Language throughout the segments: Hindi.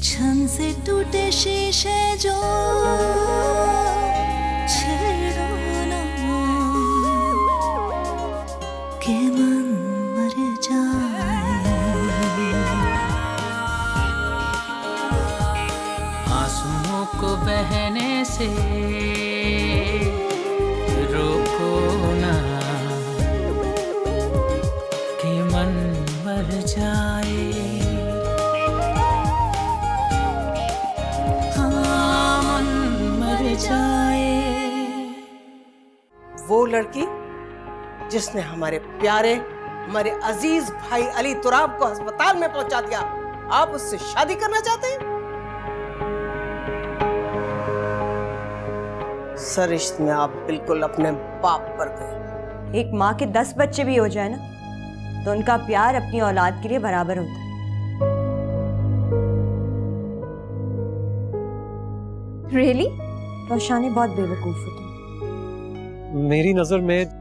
छन से टूटे शीशे जो छेड़ो ना के मन मर जाए। आंसुओं को बहने से रोको ना कि मन मर जाए। हाँ, मन मर जाए। वो लड़की जिसने हमारे प्यारे, हमारे अजीज भाई अली तुराब को अस्पताल में पहुंचा दिया, आप उससे शादी करना चाहते हैं? सर, इसमें आप बिल्कुल अपने बाप पर गए। एक माँ के 10 बच्चे भी हो जाए ना, तो उनका प्यार अपनी औलाद के लिए बराबर होता है। रियली? रोशानी बहुत बेवकूफ हो तुम। मेरी नजर में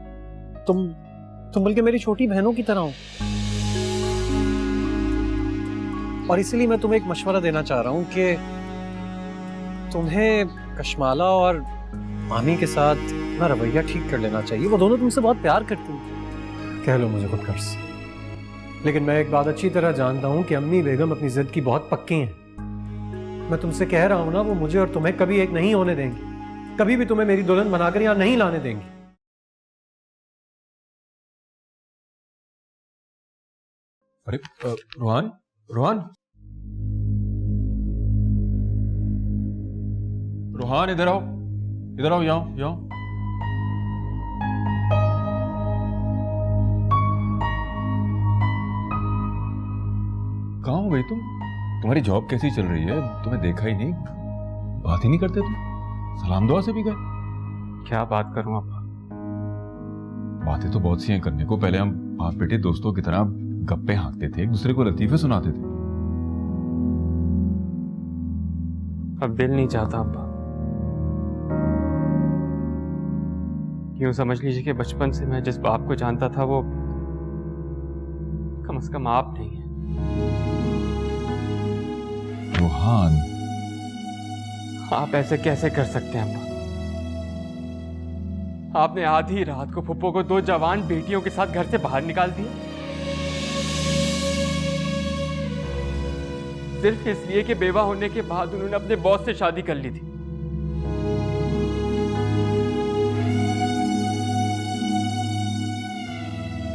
तुम बल्कि मेरी छोटी बहनों की तरह हो, और इसलिए मैं तुम्हें एक मशवरा देना चाह रहा हूं कि तुम्हें कशमाला और मामी के साथ अपना रवैया ठीक कर लेना चाहिए। वो दोनों तुमसे बहुत प्यार करती हैं। कह लो मुझे खुद कर्ज, लेकिन मैं एक बात अच्छी तरह जानता हूं कि अम्मी बेगम अपनी जिद की बहुत पक्की हैं। मैं तुमसे कह रहा हूं ना, वो मुझे और तुम्हें कभी एक नहीं होने देंगी, कभी भी तुम्हें मेरी दुल्हन बनाकर यहां नहीं लाने देंगी। अरे रोहान, रोहान, रोहान, इधर आओ, इधर आओ, यहाँ यहाँ। कहाँ हो गई तुम? तुम्हारी जॉब कैसी चल रही है? तुम्हें देखा ही नहीं, बात ही नहीं करते तुम, सलाम दुआ से भी गए। क्या बात करूं अब्बा? बातें तो बहुत सी हैं करने को। पहले हम बाप बेटे दोस्तों की तरह गप्पे हाँकते थे, एक दूसरे को लतीफे सुनाते थे। अब दिल नहीं चाहता अब्बा। यूं समझ लीजिए कि बचपन से मैं जिस बाप को जानता था वो कम से कम आप नहीं है। रोहान, आप ऐसे कैसे कर सकते हैं अब्बा? आपने आधी रात को फुप्पो को 2 जवान बेटियों के साथ घर से बाहर निकाल दिया, सिर्फ इसलिए कि बेवा होने के बाद उन्होंने अपने बॉस से शादी कर ली थी।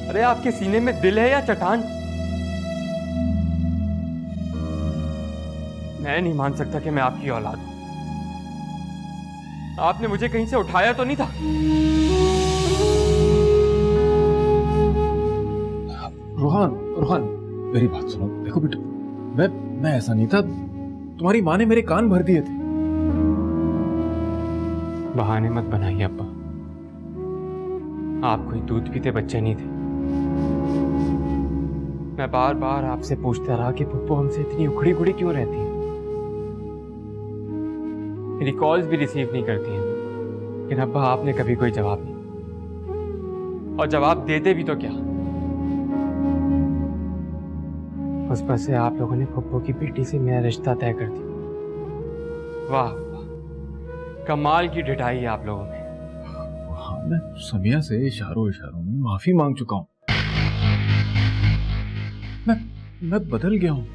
अरे आपके सीने में दिल है या चट्टान? मैं नहीं मान सकता कि मैं आपकी औलाद हूं। आपने मुझे कहीं से उठाया तो नहीं था? रोहान, रोहान, मेरी बात सुनो। देखो बेटा, मैं ऐसा नहीं था। तुम्हारी माँ ने मेरे कान भर दिए थे। बहाने मत बनाइए अब्बा। आप कोई दूध पीते बच्चे नहीं थे। मैं बार बार आपसे पूछता रहा कि पुप्पो हमसे इतनी उखड़ी उखड़ी क्यों रहती है। मेरी कॉल्स भी रिसीव नहीं करती हैं, लेकिन अब्बा आपने कभी कोई जवाब नहीं, और जवाब देते भी तो क्या, उस पर से आप लोगों ने पुप्पो की बेटी से मेरा रिश्ता तय कर दिया। वाह वाह, कमाल की ढिठाई है आप लोगों में। हाँ, मैं समिया से इशारों इशारों में माफी मांग चुका हूँ। मैं बदल गया हूँ।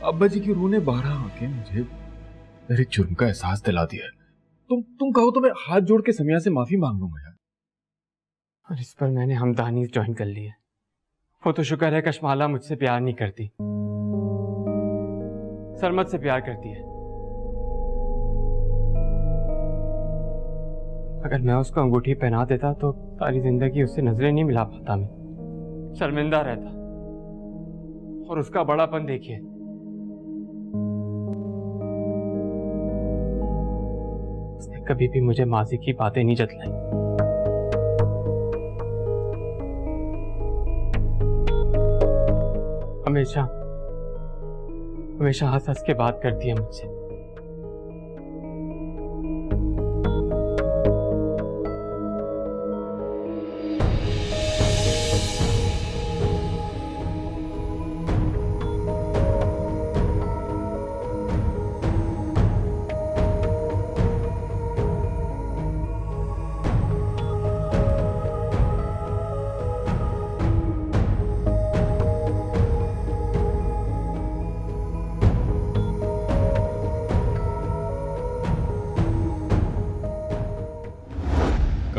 अब्बा जी की रूह ने बाहर आके मुझे मेरे जुर्म का एहसास दिला दिया है। तुम कहो तो मैं हाथ जोड़ के समिया से माफी मांग लूंगा यार। और इस पर मैंने हमदानी ज्वाइन कर ली है। वो तो शुक्र है कशमाला मुझसे प्यार नहीं करती, सरमत से प्यार करती है। अगर मैं उसको अंगूठी पहना देता तो सारी जिंदगी उससे नजरें नहीं मिला पाता, मैं शर्मिंदा रहता। और उसका बड़ापन देखिए, उसने कभी भी मुझे माजी की बातें नहीं जतलाई। हमेशा हमेशा हंस हंस के बात करती है मुझसे।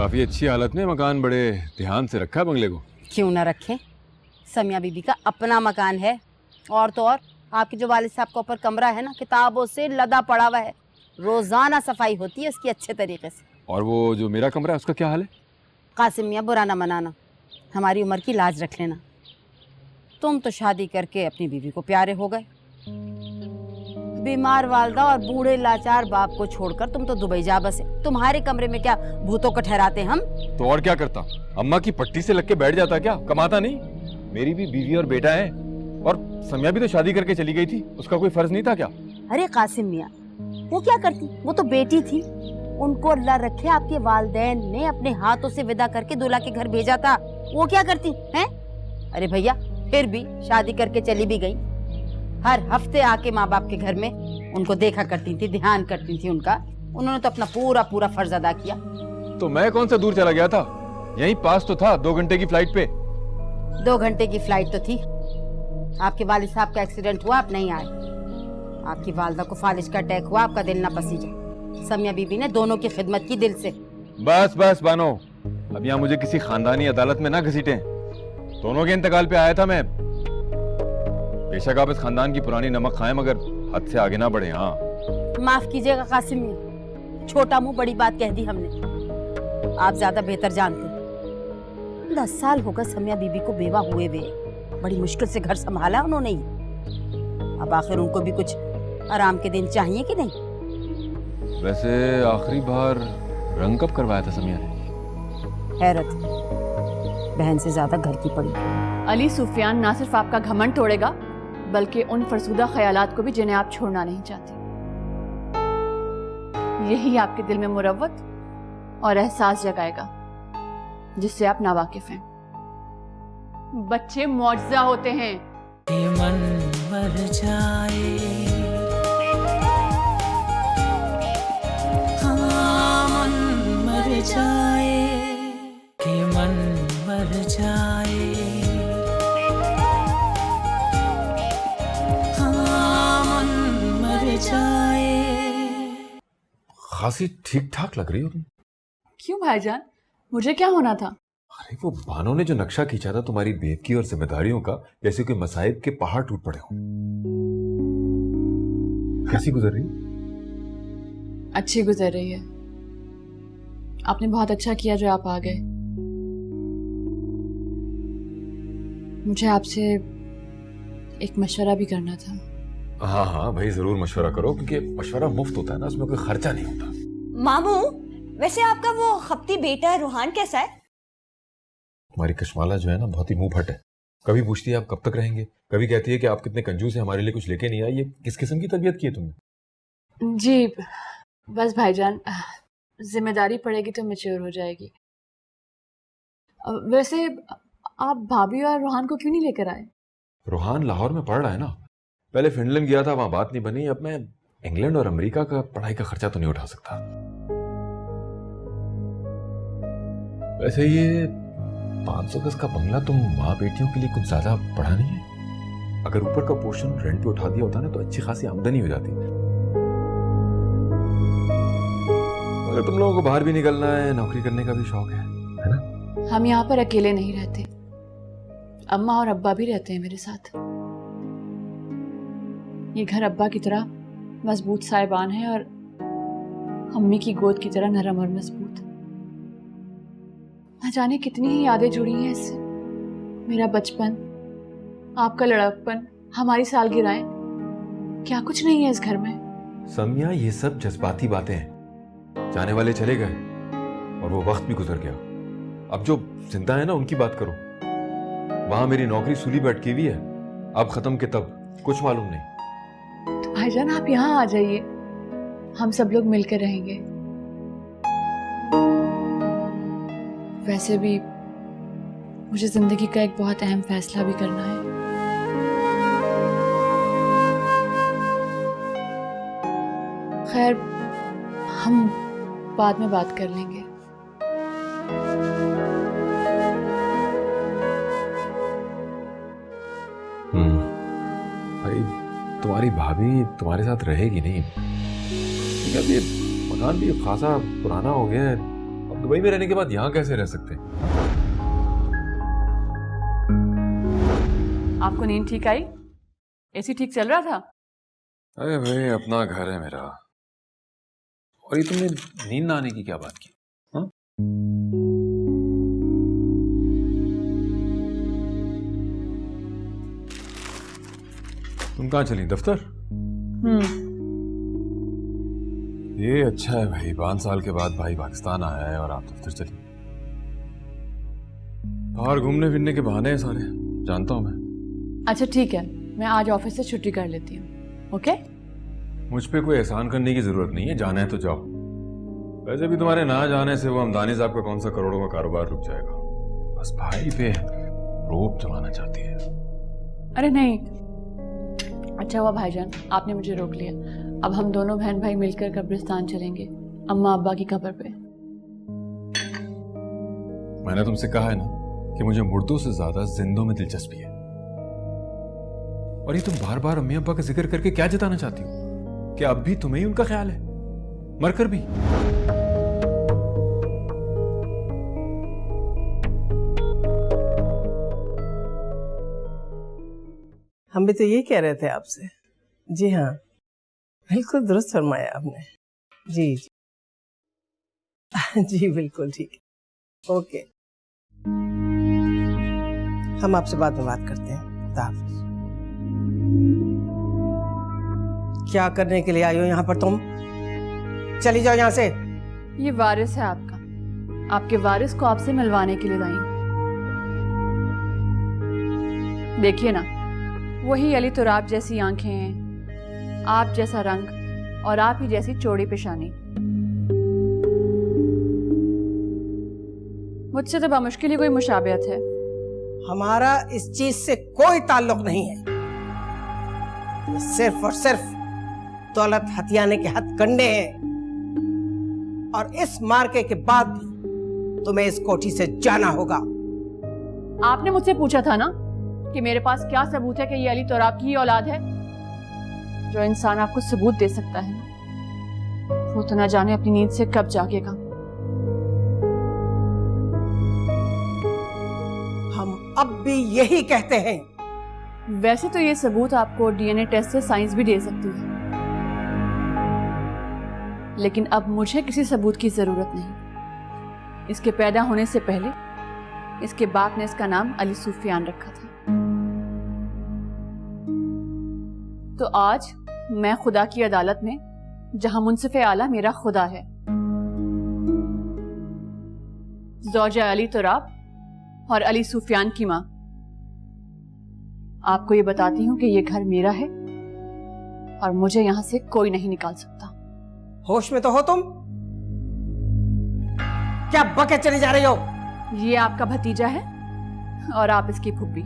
काफी अच्छी हालत में मकान, बड़े ध्यान से रखा है बंगले को। क्यों ना रखें, समिया बीबी का अपना मकान है। और तो और आपके जो वालिद साहब का ऊपर कमरा है ना, किताबों से लदा पड़ा हुआ है, रोजाना सफाई होती है उसकी अच्छे तरीके से। और वो जो मेरा कमरा है उसका क्या हाल है? कासिम मियाँ, बुरा ना मनाना, हमारी उम्र की लाज रख लेना। तुम तो शादी करके अपनी बीवी को प्यारे हो गए, बीमार वालदा और बूढ़े लाचार बाप को छोड़कर तुम तो दुबई जा बसे। तुम्हारे कमरे में क्या भूतों को ठहराते हम? तो और क्या करता, अम्मा की पट्टी से लग के बैठ जाता क्या? कमाता नहीं? मेरी भी बीवी और बेटा है, और समिया भी तो शादी करके चली गई थी, उसका कोई फर्ज नहीं था क्या? अरे कासिम मियाँ, वो क्या करती, वो तो बेटी थी। उनको अल्लाह रखे आपके वालिदैन ने अपने हाथों से विदा करके दूल्हा के घर भेजा था, वो क्या करती हैं? अरे भैया, फिर भी शादी करके चली भी गई, हर हफ्ते आके माँ बाप के घर में उनको देखा करती थी, ध्यान करती थी उनका। उन्होंने तो अपना पूरा पूरा फर्ज अदा किया। तो मैं कौन सा दूर चला गया था, यहीं पास तो था, 2 घंटे की फ्लाइट पे। 2 घंटे की फ्लाइट तो थी, आपके वालिद साहब का एक्सीडेंट हुआ, आप नहीं आए। आपकी वालदा को फालिज का अटैक हुआ, आपका दिल ना पसीजा। समिया बीबी ने दोनों की खिदमत की दिल से। बस बस बानो, अब यहाँ मुझे किसी खानदानी अदालत में ना घसीटें। दोनों के इंतकाल पे आया था मैं। बेशक आप इस खानदान की पुरानी नमक खाएं, मगर हद से आगे ना बढ़े। हाँ माफ कीजिएगा कासिम मियां, छोटा मुंह बड़ी बात कह दी हमने, आप ज्यादा बेहतर जानते। 10 साल होगा समिया बीबी को बेवा हुए हुए, बड़ी मुश्किल से घर संभाला उन्होंने ही। अब आखिर उनको भी कुछ आराम के दिन चाहिए कि नहीं? वैसे आखिरी बार रंग कब करवाया था समिया ने? हैरत, बहन से ज्यादा घर की पड़ी। अली सुफियान ना सिर्फ आपका घमंड तोड़ेगा, बल्कि उन फरसुदा ख्यालात को भी जिन्हें आप छोड़ना नहीं चाहते। यही आपके दिल में मुरव्वत और एहसास जगाएगा जिससे आप नावाकिफ हैं। बच्चे मौजज़ा होते हैं। कि मन मर जाए, हाँ मन मर जाए, कि मन मर जाए, हाँ मन मर जाए। खासी ठीक ठाक लग रही हो तुम। क्यों भाईजान, मुझे क्या होना था? अरे वो बानो ने जो नक्शा खींचा था तुम्हारी बेवकी और जिम्मेदारियों का, जैसे कोई मसाइब के पहाड़ टूट पड़े हो। कैसी गुजर रही? अच्छी गुजर रही है। आपने बहुत अच्छा किया जो आप आ गए। मुझे आपसे एक मशवरा भी करना था। हाँ हाँ भाई, जरूर मशवरा करो, क्योंकि मशवरा मुफ्त होता है ना, उसमें कोई खर्चा नहीं होता। मामू, वैसे आपका वो खपती बेटा है रूहान कैसा है? तुम्हारी कशमाला जो है ना, बहुत ही मुंह फट है। कभी पूछती है आप कब तक रहेंगे, कभी कहती है कि आप कितने कंजूस हैं, हमारे लिए कुछ लेके नहीं आए। ये किस किस्म की तरबियत की है तुमने? जी बस भाईजान, जिम्मेदारी पड़ेगी तो मैच्योर हो जाएगी। वैसे आप भाभी और रूहान को क्यों नहीं लेकर आए? रूहान लाहौर में पढ़ रहा है ना, पहले फिनलैंड गया था, वहां बात नहीं बनी। अब मैं इंग्लैंड और अमेरिका का पढ़ाई का खर्चा तो नहीं उठा सकता। वैसे ये 500 गज का बंगला तुम माँ बेटियों के लिए कुछ ज्यादा बड़ा नहीं है? अगर ऊपर का पोर्शन रेंट पे उठा दिया होता ना, तो अच्छी खासी आमदनी हो जाती। अगर तुम लोगों को बाहर भी निकलना है, नौकरी करने का भी शौक है ना? हम यहाँ पर अकेले नहीं रहते, अम्मा और अब्बा भी रहते हैं मेरे साथ। ये घर अब्बा की तरह मजबूत साहिबान है और अम्मी की गोद की तरह नरम और मजबूत। न जाने कितनी ही यादें जुड़ी हैं इससे। मेरा बचपन, आपका लड़कपन, हमारी सालगिरहें, क्या कुछ नहीं है इस घर में। समिया, ये सब जज्बाती बातें हैं। जाने वाले चले गए और वो वक्त भी गुजर गया। अब जो जिंदा है ना, उनकी बात करो। वहां मेरी नौकरी सूली पे अटकी हुई है, अब खत्म के तब कुछ मालूम नहीं। तो भाईजान आप यहाँ आ जाइए, हम सब लोग मिलकर रहेंगे। वैसे भी मुझे जिंदगी का एक बहुत अहम फैसला भी करना है। खैर, हम बाद में बात कर लेंगे। भाई, तुम्हारी भाभी तुम्हारे साथ रहेगी नहीं, क्योंकि अब ये मकान भी खासा पुराना हो गया है। अब दुबई में रहने के बाद यहाँ कैसे रह सकते हैं? आपको नींद ठीक आई? एसी ठीक चल रहा था? अरे भाई अपना घर है मेरा, और ये तुमने नींद ना आने की क्या बात की? हाँ? तुम कहाँ चली? दफ्तर? ये अच्छा है भाई, 5 साल के बाद भाई पाकिस्तान आया है और आप दफ्तर चली। बाहर घूमने फिरने के बहाने हैं सारे, जानता हूं मैं। अच्छा ठीक है, मैं आज ऑफिस से छुट्टी कर लेती हूँ। ओके? मुझ पे कोई एहसान करने की जरूरत नहीं है, जाना है तो जाओ। वैसे भी तुम्हारे ना जाने से वो हमदानी साहब का कौन सा करोड़ों का कारोबार रुक जाएगा। बस भाई पे रोब जमाना चाहती है। अरे नहीं, अच्छा हुआ भाईजान आपने मुझे रोक लिया। अब हम दोनों बहन भाई मिलकर कब्रिस्तान चलेंगे, अम्मा अब्बा की कब्र पे। मैंने तुमसे कहा है ना कि मुझे मुर्दों से ज्यादा जिंदों में दिलचस्पी है। और ये तुम बार बार अम्मी अब्बा का जिक्र करके क्या जताना चाहती हो? कि अब भी तुम्हें ही उनका ख्याल है, मरकर भी? हम भी तो यही कह रहे थे आपसे। जी हाँ, बिल्कुल दुरुस्त फरमाया आपने। जी जी जी बिल्कुल ठीक है। ओके, हम आपसे बाद में बात करते हैं। खुदा हाफिज। क्या करने के लिए आई हो यहाँ पर तुम? चली जाओ यहाँ से। ये वारिस है आपका, आपके वारिस को आपसे मिलवाने के लिए लाई। देखिए ना, वही अली तुराब जैसी आंखें हैं, आप जैसा रंग और आप ही जैसी चौड़ी पेशानी। मुझसे तो बामुश्किल ही कोई मुशाबियत है। हमारा इस चीज से कोई ताल्लुक नहीं है। ये सिर्फ और सिर्फ दौलत हथियाने के हथकंडे हैं। और इस मार्के के बाद भी तुम्हें इस कोठी से जाना होगा। आपने मुझसे पूछा था ना कि मेरे पास क्या सबूत है कि ये अली तुराब की ही औलाद है। जो इंसान आपको सबूत दे सकता है वो तो ना जाने अपनी नींद से कब जागेगा। हम अब भी यही कहते हैं। वैसे तो ये सबूत आपको डीएनए टेस्ट से साइंस भी दे सकती है, लेकिन अब मुझे किसी सबूत की जरूरत नहीं। इसके पैदा होने से पहले इसके बाप ने इसका नाम अली सुफियान रखा था। तो आज मैं खुदा की अदालत में, जहां मुंसिफ आला मेरा खुदा है, ज़ौजा अली तुराब और अली सुफियान की मां, आपको ये बताती हूं कि ये घर मेरा है और मुझे यहां से कोई नहीं निकाल सकता। होश में तो हो तुम? क्या बके चली जा रही हो? ये आपका भतीजा है और आप इसकी फूफी।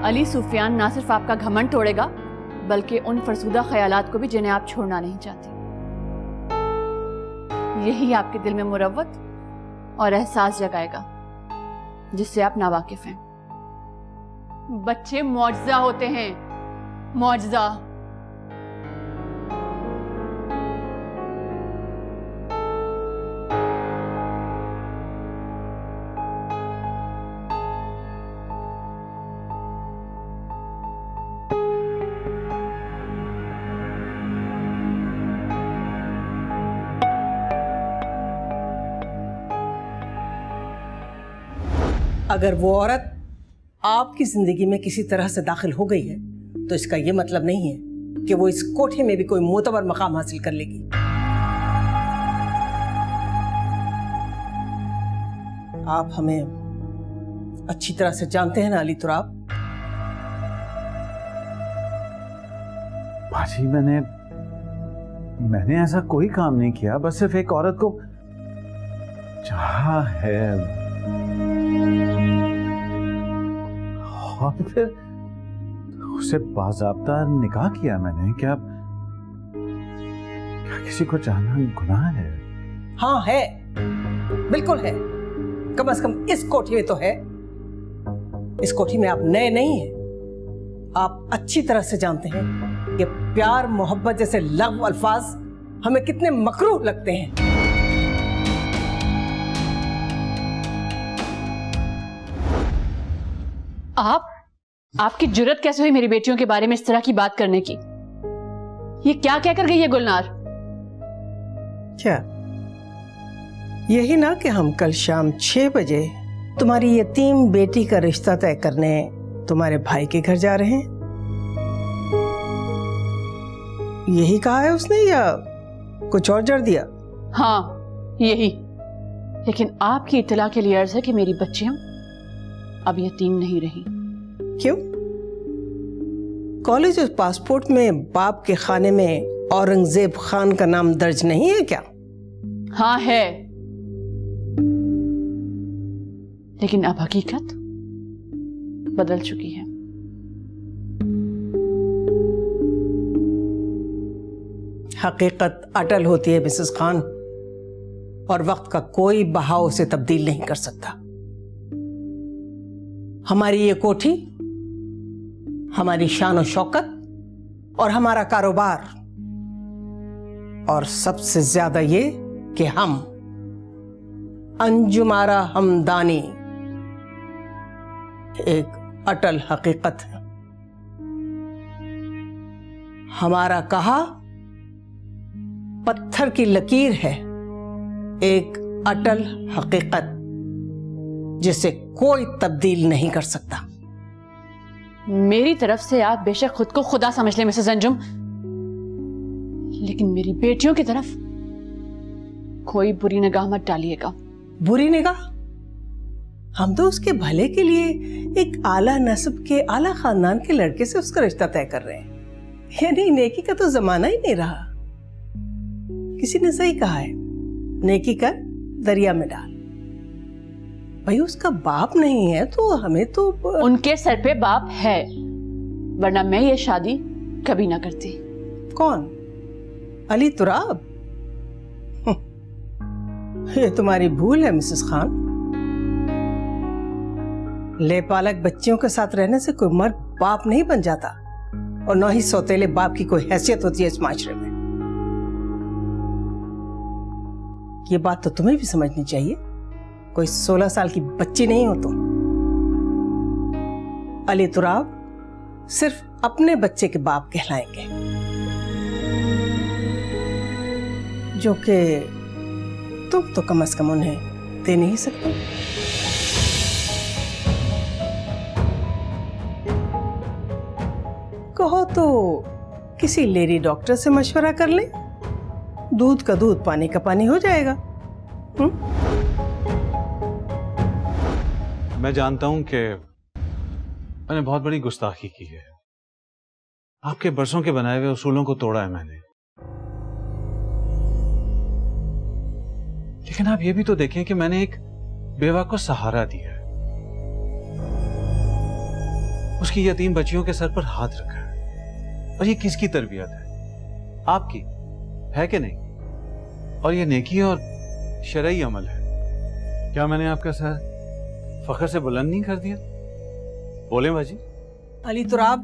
अली सुफियान ना सिर्फ आपका घमंड तोड़ेगा बल्कि उन फरसूदा ख्यालात को भी जिन्हें आप छोड़ना नहीं चाहती। यही आपके दिल में मुरव्वत और एहसास जगाएगा जिससे आप नावाकिफ हैं। बच्चे मौजज़ा होते हैं, मौजज़ा। अगर वो औरत आपकी जिंदगी में किसी तरह से दाखिल हो गई है तो इसका ये मतलब नहीं है कि वो इस कोठे में भी कोई मोतबर मकाम हासिल कर लेगी। आप हमें अच्छी तरह से जानते हैं ना अली तुराब? बाजी, मैंने ऐसा कोई काम नहीं किया, बस सिर्फ एक औरत को चाहा है और फिर उसे बाज़ाब्ता निकाह किया मैंने। क्या किसी को चाहना गुनाह है? हाँ है, बिल्कुल है। कम से कम इस कोठी में तो है। इस कोठी में आप नए नहीं हैं। आप अच्छी तरह से जानते हैं कि प्यार मोहब्बत जैसे लफ्ज़ अल्फाज हमें कितने मकरूह लगते हैं। आपकी जुर्रत कैसे हुई मेरी बेटियों के बारे में इस तरह की बात करने की? ये क्या कहकर गई है गुलनार? क्या यही ना कि हम कल शाम 6 बजे तुम्हारी यतीम बेटी का रिश्ता तय करने तुम्हारे भाई के घर जा रहे हैं? यही कहा है उसने या कुछ और जड़ दिया? हाँ यही, लेकिन आपकी इत्तला के लिए अर्ज है कि मेरी बच्चियां अब यतीम नहीं रही। क्यों? कॉलेज और पासपोर्ट में बाप के खाने में औरंगजेब खान का नाम दर्ज नहीं है क्या? हाँ है, लेकिन अब हकीकत बदल चुकी है। हकीकत अटल होती है मिसेस खान, और वक्त का कोई बहाव उसे तब्दील नहीं कर सकता। हमारी ये कोठी, हमारी शान और शौकत और हमारा कारोबार, और सबसे ज्यादा ये कि हम अंजुमारा हमदानी एक अटल हकीकत है। हमारा कहा पत्थर की लकीर है, एक अटल हकीकत जिसे कोई तब्दील नहीं कर सकता। मेरी तरफ से आप बेशक खुद को खुदा समझ लें मिसेस अंजुम, लेकिन मेरी बेटियों की तरफ कोई बुरी निगाह मत डालिएगा। बुरी निगाह? हम तो उसके भले के लिए एक आला नस्ब के आला खानदान के लड़के से उसका रिश्ता तय कर रहे हैं। यानी नेकी का तो जमाना ही नहीं रहा। किसी ने सही कहा है, नेकी कर दरिया में डाल। भाई उसका बाप नहीं है तो हमें तो उनके सर पे बाप है, वरना मैं ये शादी कभी ना करती। कौन? अली तुराब? ये तुम्हारी भूल है मिसेस खान। लेपालक बच्चियों के साथ रहने से कोई मर्द बाप नहीं बन जाता, और न ही सौतेले बाप की कोई हैसियत होती है इस माशरे में। ये बात तो तुम्हें भी समझनी चाहिए। कोई 16 साल की बच्ची नहीं हो तुम। अली तुराब सिर्फ अपने बच्चे के बाप कहलाएंगे, जो कि तुम तो कम से कम उन्हें दे नहीं सकते। कहो तो किसी लेडी डॉक्टर से मशवरा कर ले, दूध का दूध पानी का पानी हो जाएगा। मैं जानता हूं कि मैंने बहुत बड़ी गुस्ताखी की है। आपके बरसों के बनाए हुए उसूलों को तोड़ा है मैंने। लेकिन आप ये भी तो देखें कि मैंने एक बेवा को सहारा दिया है, उसकी यतीम बच्चियों के सर पर हाथ रखा है। और ये किसकी तरबियत है? आपकी है कि नहीं? और ये नेकी और शरई अमल है। क्या मैंने आपका सर फख्र से बुलंद नहीं कर दिया? बोले बाजी। अली तुराब,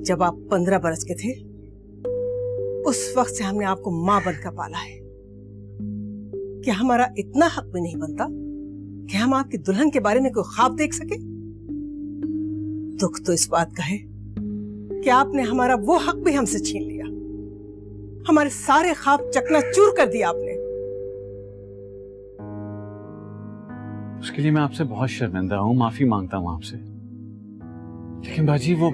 जब आप 15 बरस के थे, उस वक्त से हमने आपको मां बनकर पाला है। क्या हमारा इतना हक भी नहीं बनता कि हम आपकी दुल्हन के बारे में कोई ख्वाब देख सके? दुख तो इस बात का है कि आपने हमारा वो हक भी हमसे छीन लिया। हमारे सारे ख्वाब चकनाचूर कर दिया आपने। उसके लिए मैं आपसे बहुत शर्मिंदा हूं, माफी मांगता हूं आपसे। लेकिन बाजी वो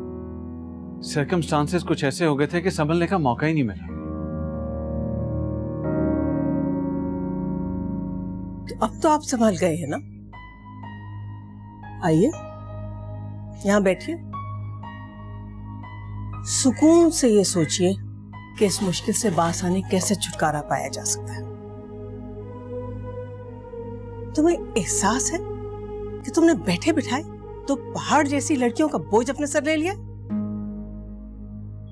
सर्कमस्टांसेस कुछ ऐसे हो गए थे कि संभलने का मौका ही नहीं मिला। तो अब तो आप संभल गए हैं ना? आइए यहां बैठिए, सुकून से ये सोचिए कि इस मुश्किल से बासानी कैसे छुटकारा पाया जा सकता है। तुम्हें एहसास है कि तुमने बैठे बिठाए तो पहाड़ जैसी लड़कियों का बोझ अपने सर ले लिया?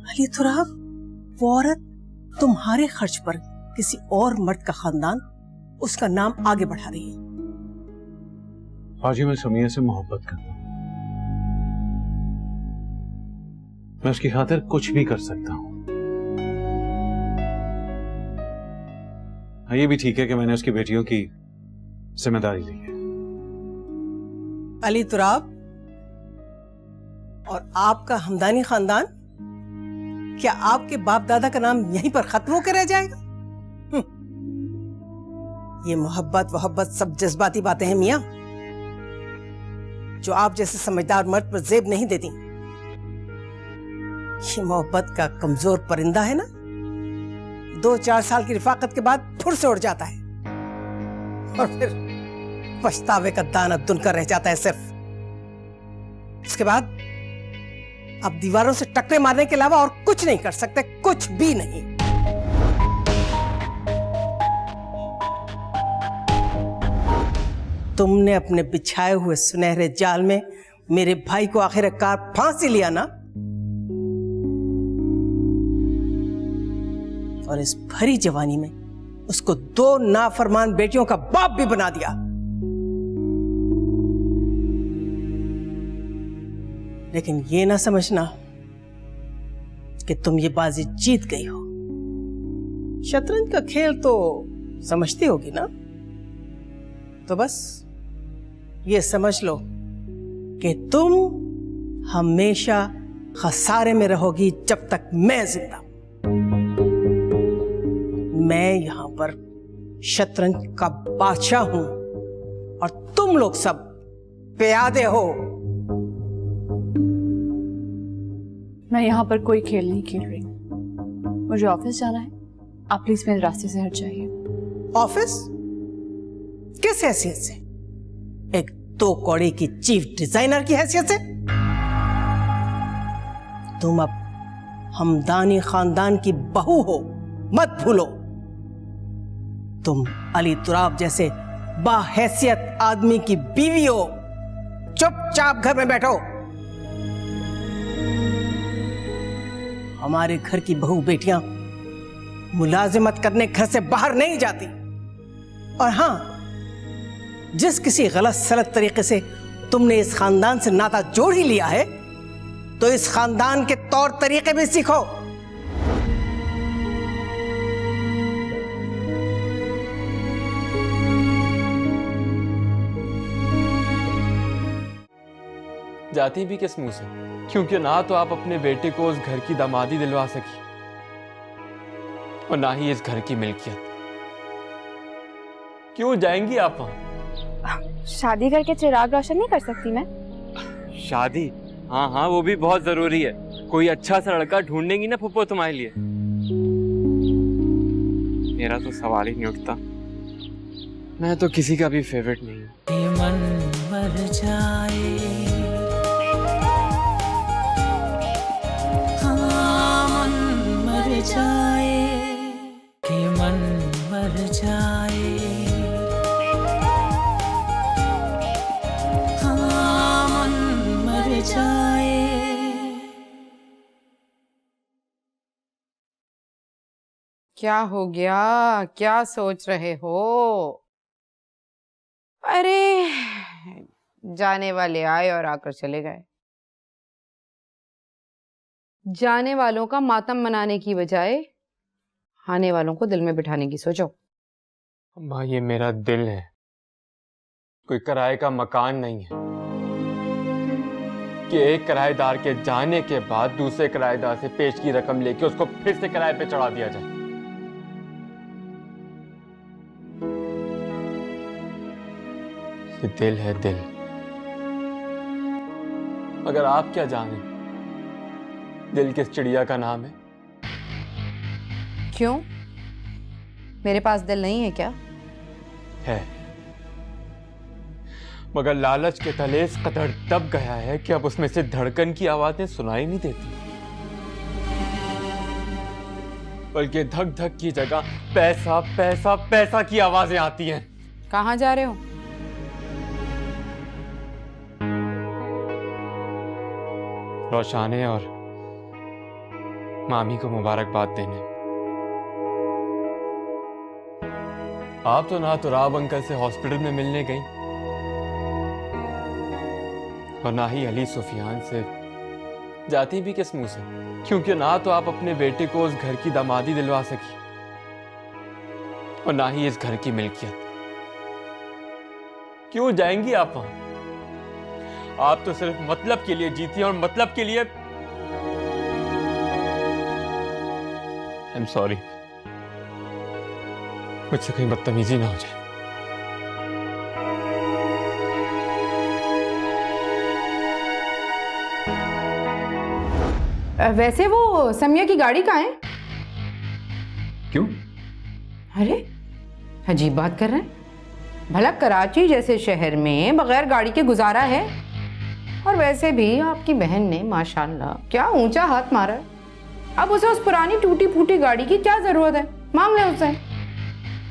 अली तुराब, वो औरत तुम्हारे खर्च पर किसी और मर्द का खानदान, उसका नाम आगे बढ़ा रही है। बाजी मैं समिया से मोहब्बत करता हूं, मैं उसकी खातिर कुछ भी कर सकता हूं। हाँ, ये भी ठीक है कि मैंने उसकी बेटियों की जिम्मेदारी ली है। अली तुराब और आपका हमदानी खानदान, क्या आपके बाप दादा का नाम यहीं पर खत्म होकर रह जाएगा? ये मोहब्बत सब जज्बाती बातें हैं मियां, जो आप जैसे समझदार मर्द पर जेब नहीं देती। ये मोहब्बत का कमजोर परिंदा है ना, 2-4 साल की रिफाकत के बाद फुर से उड़ जाता है और फिर पछतावे का दाना दुनकर रह जाता है सिर्फ। उसके बाद आप दीवारों से टक्करे मारने के अलावा और कुछ नहीं कर सकते, कुछ भी नहीं। तुमने अपने बिछाए हुए सुनहरे जाल में मेरे भाई को आखिरकार फांसी लिया ना, और इस भरी जवानी में उसको 2 नाफरमान बेटियों का बाप भी बना दिया। लेकिन ये ना समझना कि तुम ये बाजी जीत गई हो। शतरंज का खेल तो समझती होगी ना, तो बस ये समझ लो कि तुम हमेशा खसारे में रहोगी जब तक मैं जिंदा। मैं यहां पर शतरंज का बादशाह हूं और तुम लोग सब प्यादे हो। मैं यहाँ पर कोई खेल नहीं खेल रही हूँ, मुझे ऑफिस जाना है। आप प्लीज मेरे रास्ते से हट जाइए। ऑफिस? किस हैसियत से? एक 2 कौड़ी की चीफ डिजाइनर की हैसियत से? तुम अब हमदानी खानदान की बहू हो, मत भूलो। तुम अली तुराब जैसे बाहैसियत आदमी की बीवी हो। चुपचाप घर में बैठो। हमारे घर की बहू बेटियां मुलाजिमत करने घर से बाहर नहीं जाती। और हां, जिस किसी गलत सलत तरीके से तुमने इस खानदान से नाता जोड़ ही लिया है, तो इस खानदान के तौर तरीके भी सीखो। जाती भी किस मुंह से, क्योंकि ना तो आप अपने बेटे को उस घर की दामादी दिलवा सकी और ना ही इस घर की मिल्कियत। क्यों जाएंगी आप वहां? शादी करके चिराग रोशन नहीं कर सकती मैं? शादी? हाँ हाँ, वो भी बहुत जरूरी है। कोई अच्छा सा लड़का ढूंढेंगी ना फुप्पो तुम्हारे लिए? मेरा तो सवाल ही नहीं उठता। मैं तो किसी का भी फेवरेट नहीं हूँ। ये मन मर जाए, हाँ मन मर जाए, कि मन मर जाए, हाँ मन मर जाए। क्या हो गया? क्या सोच रहे हो? अरे जाने वाले आए और आकर चले गए। जाने वालों का मातम मनाने की बजाय आने वालों को दिल में बिठाने की सोचो। अम्मा, ये मेरा दिल है, कोई किराए का मकान नहीं है कि एक किराएदार के जाने के बाद दूसरे किराएदार से पेश की रकम लेके उसको फिर से किराए पे चढ़ा दिया जाए। ये दिल है, दिल। मगर आप क्या जाने दिल किस चिड़िया का नाम है? क्यों? मेरे पास दिल नहीं है क्या? है, मगर लालच के तले इस कदर दब गया है कि अब उसमें से धड़कन की आवाजें सुनाई नहीं देती, बल्कि धक धक की जगह पैसा पैसा पैसा की आवाजें आती हैं। कहाँ जा रहे हो? रोशाने और मामी को मुबारकबाद देने। आप तो ना तुराब अंकल से हॉस्पिटल में मिलने गई और ना ही अली सुफियान से। जाती भी किस मुंह से, क्योंकि ना तो आप अपने बेटे को उस घर की दामादी दिलवा सकी और ना ही इस घर की मिल्कियत। क्यों जाएंगी आप वहां? आप तो सिर्फ मतलब के लिए जीती हैं और मतलब के लिए। आई एम सॉरी, मुझसे कहीं बदतमीजी ना हो जाए। वैसे वो समिया की गाड़ी कहाँ है? क्यों? अरे अजीब बात कर रहे हैं। भला कराची जैसे शहर में बगैर गाड़ी के गुजारा है? और वैसे भी आपकी बहन ने माशाल्लाह क्या ऊंचा हाथ मारा है। अब उसे उस पुरानी टूटी फूटी गाड़ी की क्या जरूरत है? मांग ले उससे।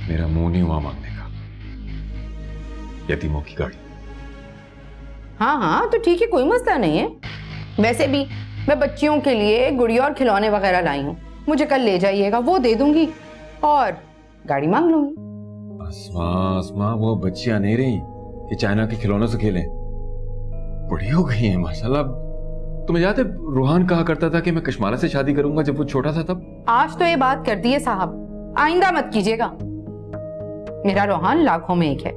मेरा मुंह नहीं हुआ मांगने का। यतीमों की गाड़ी। हाँ हाँ तो ठीक है, कोई मसला नहीं है। वैसे भी मैं बच्चियों के लिए गुड़िया और खिलौने वगैरह लाई हूँ, मुझे कल ले जाइएगा, वो दे दूंगी और गाड़ी मांग लूंगी। अस्मा वो बच्चियां नहीं रही कि चाइना के खिलौनों से खेलें। बड़ी हो गई हैं माशाल्लाह। तुम्हें याद है रूहान कहा करता था कि मैं कश्माला से शादी करूंगा जब वो छोटा था तब? आज तो ये बात कर दी है साहब, आइंदा मत कीजिएगा। मेरा रूहान लाखों में एक है।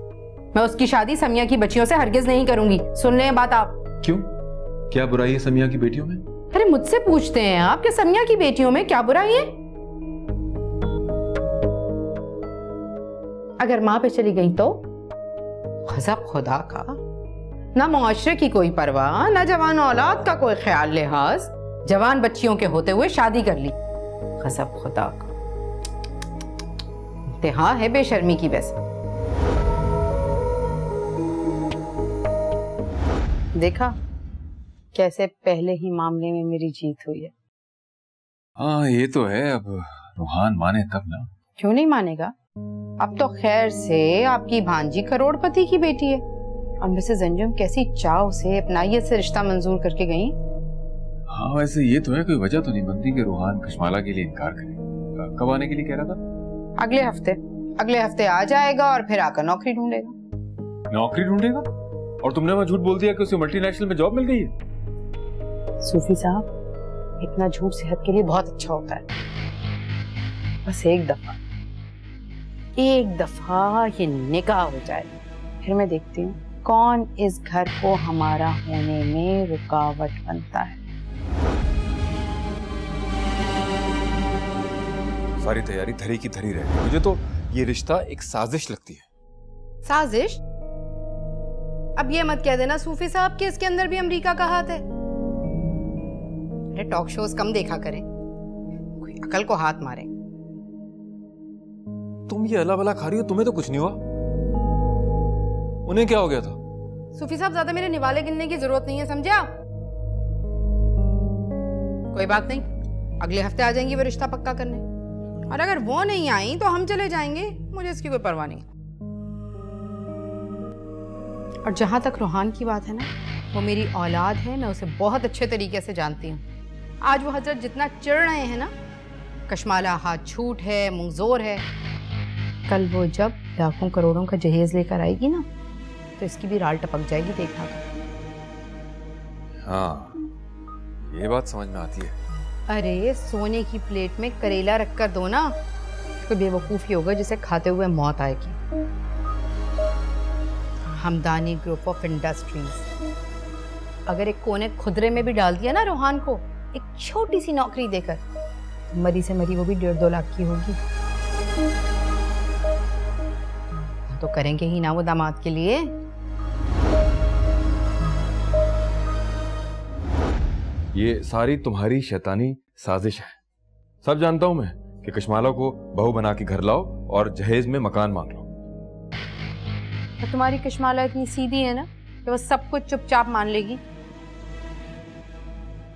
मैं उसकी शादी समिया की बच्चियों से हरगिज नहीं करूंगी। सुन लें बात आप। क्यों? क्या बुराई है समिया की बेटियों में? अरे मुझसे पूछते हैं आप कि समिया की बेटियों में क्या बुराई है? अगर मां पे चली गई तो गज़ब खुदा का। ना मुआशरे की कोई परवाह, ना जवान औलाद का कोई ख्याल लिहाज, जवान बच्चियों के होते हुए शादी कर ली। गज़ब खुदा का। इंतहा है बेशर्मी की। वैसे देखा कैसे पहले ही मामले में मेरी जीत हुई है। हाँ ये तो है। अब रूहान माने तब ना। क्यों नहीं मानेगा? अब तो खैर से आपकी भांजी करोड़पति की बेटी है और मिसेस अंजुम कैसी चाव से अपनाइयत से रिश्ता मंजूर करके गई। हाँ वैसे ये तो है, कोई वजह तो नहीं बनती कि रूहान कश्माला के लिए इनकार करे। कब आने के लिए कह रहा था? अगले हफ्ते आ जाएगा और फिर आकर नौकरी ढूंढेगा। नौकरी ढूंढेगा? और तुमने वहां झूठ बोल दिया कि उसे मल्टीनेशनल में जॉब मिल गई है। सूफी साहब, इतना झूठ सेहत के लिए बहुत अच्छा होता है। बस एक दफा ये निकाह हो जाए, फिर मैं देखती हूँ कौन इस घर को हमारा होने में रुकावट बनता है। सारी तैयारी धरी की धरी रह गई। मुझे तो ये रिश्ता एक साजिश लगती है। साजिश? अब ये मत कह देना सूफी साहब कि इसके अंदर भी अमेरिका का हाथ है। अरे टॉक शोज कम देखा करें, कोई अकल को हाथ मारे। तुम ये अला बला खा रही हो, तुम्हें तो कुछ नहीं हुआ। उन्हें क्या हो गया था? सूफी साहब ज्यादा मेरे निवाले गिनने की जरूरत नहीं है, समझे आप? कोई बात नहीं, अगले हफ्ते आ जाएंगी वो रिश्ता पक्का करने। और अगर वो नहीं आई तो हम चले जाएंगे, मुझे इसकी कोई परवाह नहीं। और जहां तक रूहान की बात है ना, वो मेरी औलाद है, मैं उसे बहुत अच्छे तरीके से जानती हूँ। आज वो हजरत जितना चिढ़ रहे हैं ना, कश्माला हाथ छूट है, मुंगजोर है, कल वो जब लाखों करोड़ों का जहेज लेकर आएगी ना, तो इसकी भी राल टपक जाएगी, देखना। हाँ ये बात समझ में आती है। अरे सोने की प्लेट में करेला रखकर दो ना, कोई बेवकूफी होगा जिसे खाते हुए मौत आएगी। हमदानी ग्रुप ऑफ इंडस्ट्रीज अगर एक कोने खुदरे में भी डाल दिया ना रूहान को, एक छोटी सी नौकरी देकर, मरी से मरी वो भी 1.5-2 लाख की होगी। तो करेंगे ही ना वो दामाद के लिए। ये सारी तुम्हारी शैतानी साजिश है। सब जानता हूं मैं कि कश्माला को बहू बना के घर लाओ और जहेज में मकान मांग लो। तो तुम्हारी कश्माला इतनी सीधी है ना कि वो सब कुछ चुपचाप मान लेगी।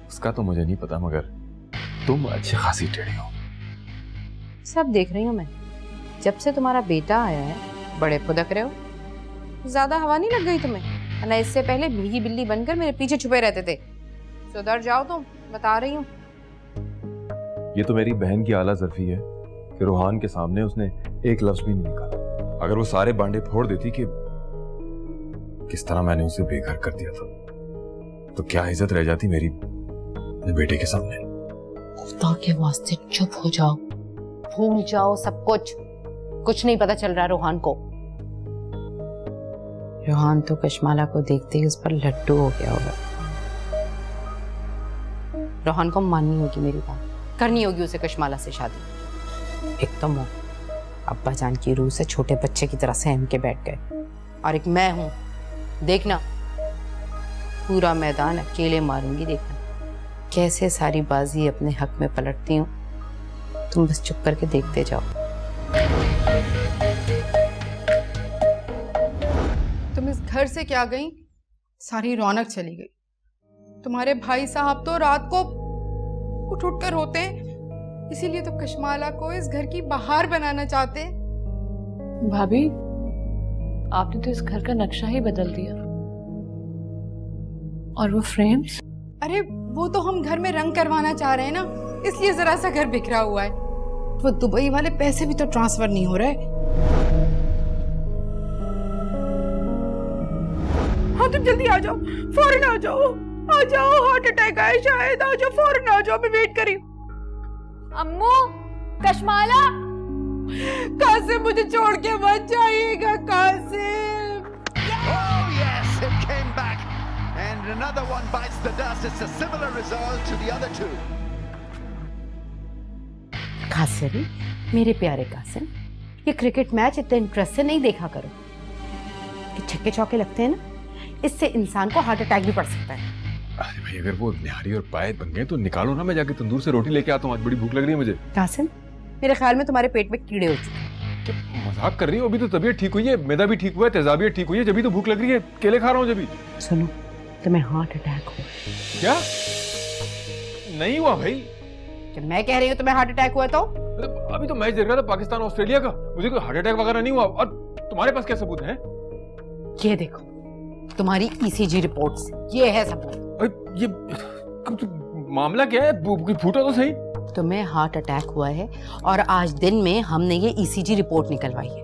उसका तो मुझे नहीं पता, मगर तुम अच्छी खासी टेढ़ी हो। सब देख रही हूँ मैं। जब से तुम्हारा बेटा आया है बड़े फुदक रहे हो। ज्यादा हवा नहीं लग गई तुम्हें? ना इससे पहले भीगी बिल्ली बनकर मेरे पीछे छुपे रहते थे। सुधर जाओ तुम, बता रही हूँ। ये तो मेरी बहन की आला ज़र्फी है कि रूहान के सामने उसने एक लफ्ज भी नहीं निकाला। अगर वो सारे बांडे फोड़ देती कि किस तरह मैंने उसे बेघर कर दिया था, तो क्या इज्जत रह जाती मेरी बेटे के सामने। खुदा के वास्ते चुप हो जाओ, भूल जाओ सब कुछ। कुछ नहीं पता चल रहा रूहान को। रोहान तो कशमाला को देखते ही उस पर लड्डू हो गया होगा। रोहान को माननी होगी मेरी बात, करनी होगी उसे कशमाला से शादी। एक तो वो अब्बा जान की रूह से छोटे बच्चे की तरह सहम के बैठ गए, और एक मैं हूं, देखना पूरा मैदान अकेले मारूंगी, देखना कैसे सारी बाजी अपने हक में पलटती हूँ। तुम बस चुप करके देखते जाओ। तुम इस घर से क्या गई? सारी रौनक चली गई। तुम्हारे भाई साहब तो रात को उठ उठ कर रोते, इसीलिए तो कशमाला को इस घर की बाहर बनाना चाहते। भाभी, आपने तो इस घर का नक्शा ही बदल दिया। और वो फ्रेम्स? अरे वो तो हम घर में रंग करवाना चाह रहे हैं ना, इसलिए जरा सा घर बिखरा हुआ है। वो दुबई वाले पैसे भी तो ट्रांसफर नहीं हो रहे। हाँ तुम जल्दी आ जाओ, फौरन आ जाओ, आ जाओ, हार्ट अटैक आया शायद, आ जाओ, फौरन आ जाओ, मैं वेट करी। अम्मू, कशमाला, कासिम मुझे छोड़ के मत जाइएगा Qasim. Oh yes, it came back, and another one bites the dust. It's a similar result to the other two. Qasim, मेरे प्यारे कासिम, ये क्रिकेट मैच इतने इंटरेस्ट से नहीं देखा करो। कि छक्के चौके लगते हैं ना, इससे इंसान को हार्ट अटैक भी पड़ सकता है। अरे भाई, अगर वो निहारी और पायत बन गए तो निकालो ना, मैं जाके तंदूर से रोटी लेके आता हूँ, आज बड़ी भूख लग रही है मुझे। कासिम, मेरे ख्याल में तुम्हारे पेट में कीड़े हो चुके हैं। तो मजाक कर रही हो? अभी तो तबीयत ठीक हुई है, मैदा भी ठीक हुआ है, तेजाबियत ठीक हुई है, जब तो भूख लग रही है, केले खा रहा हूँ जब। सुनो, तुम्हें हार्ट अटैक हुआ। क्या? नहीं हुआ भाई। जब मैं कह रही हूँ तुम्हें हार्ट अटैक हुआ तो? अभी तो मैच देख रहा था पाकिस्तान ऑस्ट्रेलिया का, मुझे कोई हार्ट अटैक वगैरह नहीं हुआ। और तुम्हारे पास क्या सबूत है? ये देखो, तुम्हारी ईसीजी रिपोर्ट्स, ये है सबूत। ये मामला क्या है? फूटो तो सही। तुम्हें हार्ट अटैक हुआ है और आज दिन में हमने ये ईसीजी रिपोर्ट निकलवाई है।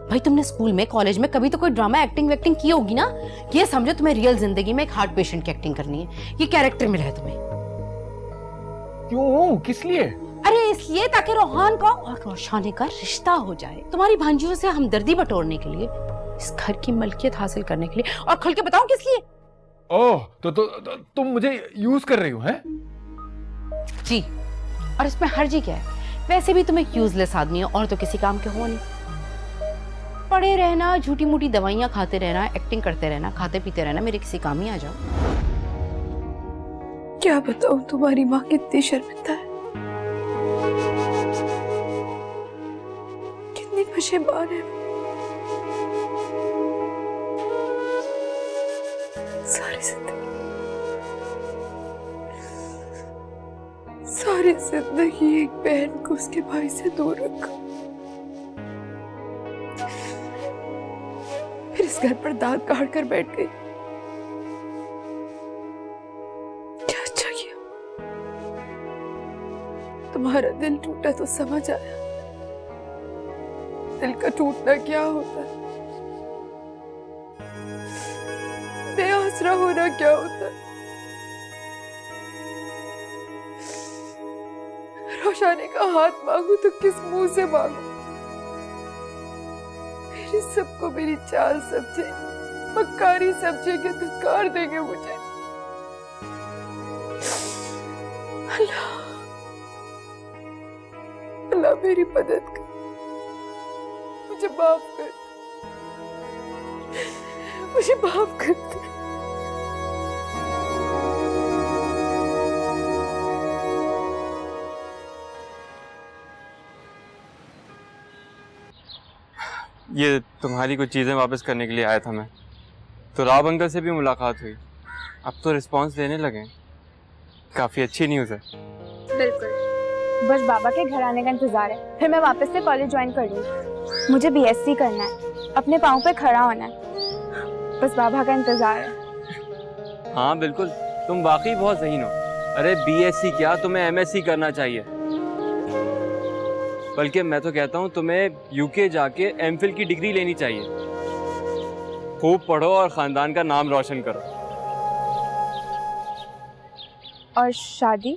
भाई तुमने स्कूल में, कॉलेज में कभी तो कोई ड्रामा एक्टिंग की होगी ना। ये समझो तुम्हें रियल जिंदगी में एक हार्ट पेशेंट की एक्टिंग करनी है। ये कैरेक्टर मिला है तुम्हें। क्यों? किस लिए? अरे इसलिए ताकि रोहान का और रोशानी का रिश्ता हो जाए, तुम्हारी भांजियों से हमदर्दी बटोरने के लिए, इस घर की मलकियत हासिल करने के लिए। और खुल के बताऊं किस लिए? ओह, तो तुम मुझे यूज कर रही हो, हैं? जी, और इसमें हर्जी क्या है? वैसे भी तुम एक यूजलेस आदमी हो और तो किसी काम के हो नहीं। पड़े रहना, झूठी मूठी दवाइयां खाते रहना, एक्टिंग करते रहना, खाते पीते रहना, मेरे किसी काम ही आ जाओ। क्या बताऊं तुम्हारी माँ कितनी शर्मिंदा है, कितनी पशेमान है। सारी जिंदगी एक बहन को उसके भाई से दूर रखा, फिर इस घर पर दांत काट कर बैठ गई। क्या अच्छा किया। तुम्हारा दिल टूटा तो समझ आया, दिल का टूटना क्या होता है, बेआसरा होना क्या होता है। रोशानी का हाथ मांगू तो किस मुंह से मांगू? मेरी सबको मेरी चाल समझे, मक्कारी समझे के धुतकार देंगे मुझे। अल्लाह, अल्लाह मेरी मदद कर, मुझे माफ कर, मुझे माफ कर दे। ये तुम्हारी कुछ चीज़ें वापस करने के लिए आया था मैं। तो राव अंकल से भी मुलाकात हुई, अब तो रिस्पांस देने लगे। काफ़ी अच्छी न्यूज़ है। बिल्कुल, बस बाबा के घर आने का इंतजार है, फिर मैं वापस से कॉलेज ज्वाइन कर लूँगी। मुझे बीएससी करना है, अपने पाँव पे खड़ा होना है, बस बाबा का इंतजार है। हाँ बिल्कुल, तुम वाकई बहुत ज़हीन हो। अरे बीएससी क्या, तुम्हें एमएससी करना चाहिए। बल्कि मैं तो कहता हूँ तुम्हें यूके जाके एमफिल की डिग्री लेनी चाहिए। खूब पढ़ो और ख़ानदान का नाम रोशन करो। और शादी?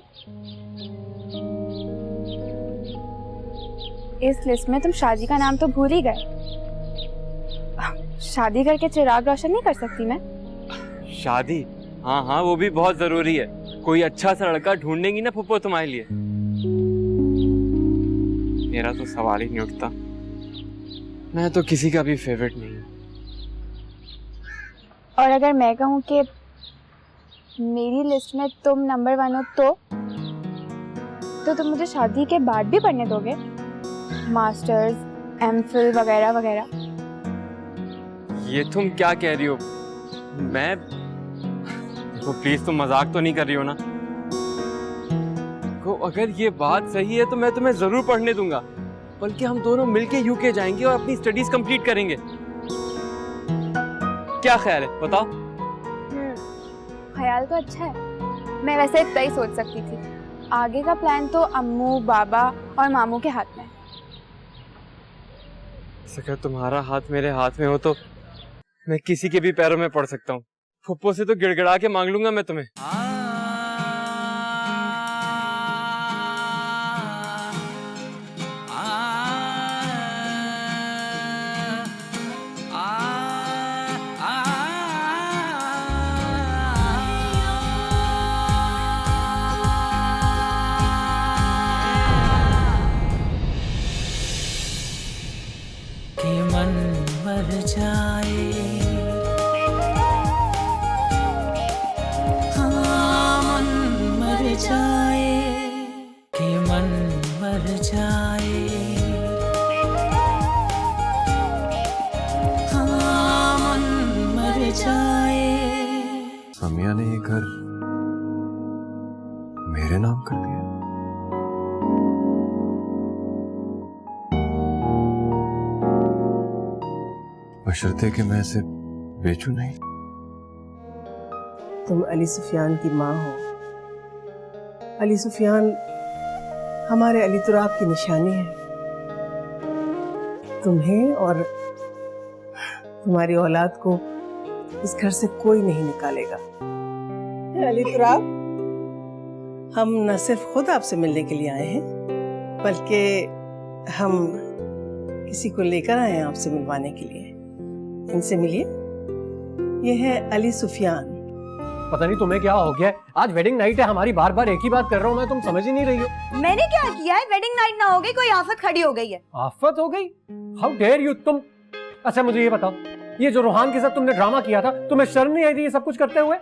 इस लिस्ट में तुम शादी का नाम तो भूल ही गए। शादी करके चिराग रोशन नहीं कर सकती मैं? शादी? हाँ हाँ, वो भी बहुत जरूरी है। कोई अच्छा सा लड़का ढूंढेंगी ना फुप्पो तुम्हारे लिए। मेरा तो सवाल ही नहीं उठता। मैं तो किसी का भी फेवरेट नहीं हूँ। और अगर मैं कहूँ कि मेरी लिस्ट में तुम नंबर 1 हो तो तुम मुझे शादी के बाद भी पढ़ने दोगे? मास्टर्स, एमफिल वगैरह वगैरह। ये तुम क्या कह रही हो? मैं देखो, प्लीज तुम मजाक तो नहीं कर रही हो ना? देखो, अगर ये बात सही है तो मैं तुम्हें जरूर पढ़ने दूंगा, बल्कि हम दोनों मिलके यूके जाएंगे और अपनी स्टडीज कंप्लीट करेंगे। क्या ख्याल है, बताओ? ख्याल तो अच्छा है। मैं वैसे इतना ही सोच सकती थी। आगे का प्लान तो अम्मू, बाबा और मामू के हाथ में है। अगर तुम्हारा हाथ मेरे हाथ में हो तो मैं किसी के भी पैरों में पड़ सकता हूँ। फुप्पो से तो गिड़गिड़ा के मांग लूंगा मैं तुम्हें। कि मन मर जाए, हाँ मन मर जाए, कि मन मर जाए, हाँ मन मर जाए। समिया ने ये घर मेरे नाम कर दिया। बशर्ते कि मैं इसे बेचूं नहीं। तुम अली सुफियान की माँ हो। अली सुफियान हमारे अली तुराब की निशानी है। तुम्हें और तुम्हारी औलाद को इस घर से कोई नहीं निकालेगा। अली तुराब, हम न सिर्फ खुद आपसे मिलने के लिए आए हैं, बल्कि हम किसी को लेकर आए हैं आपसे मिलवाने के लिए। इनसे मिलिए। ये है अली सुफियान। पता नहीं तुम्हें क्या हो गया है, आज वेडिंग नाइट है हमारी, बार बार एक ही बात कर रहा हूँ मैं, तुम समझ ही नहीं रही हो। मैंने क्या किया है? वेडिंग नाइट ना हो गई, कोई आफत खड़ी हो गई है। आफत हो गई? हाउ डेयर यू तुम। अच्छा मुझे ये बताओ, ये जो रोहान के साथ तुमने ड्रामा किया था, तुम्हें शर्म नहीं आई थी ये सब कुछ करते हुए?